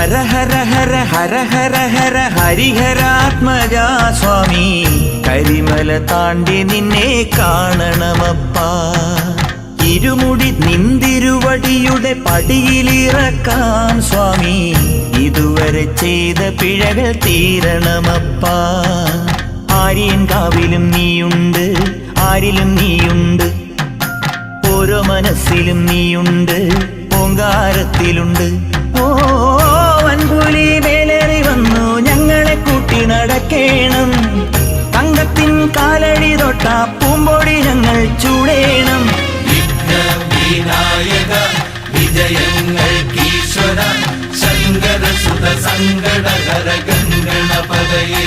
ഹര ഹര ഹര ഹര ഹര ഹര ഹരിഹരാത്മജാ സ്വാമി, കരിമല താണ്ടി നിന്നെ കാണണമപ്പാ. ഇരുമുടി നിന്തിരുവടിയുടെ പടിയിലിറക്കാം സ്വാമി, ഇതുവരെ ചെയ്ത പിഴകൾ തീരണമപ്പാ. ആര്യൻകാവിലും നീയുണ്ട്, ആരിലും നീയുണ്ട്, ഓരോ മനസ്സിലും നീയുണ്ട്, ഓങ്കാരത്തിലുണ്ട്. ഓ വൻപുലി വേലേറി വന്നു ഞങ്ങളെ കൂട്ടി നടക്കേണം, തങ്കത്തിൻ കാലടി തൊട്ട പൂമ്പൊടി ഞങ്ങൾ ചൂടേണം. വിനായക വിജയങ്ങൾക്കീശ്വര ശങ്കര സുത സങ്കടഹര ഗംഗണപതയേ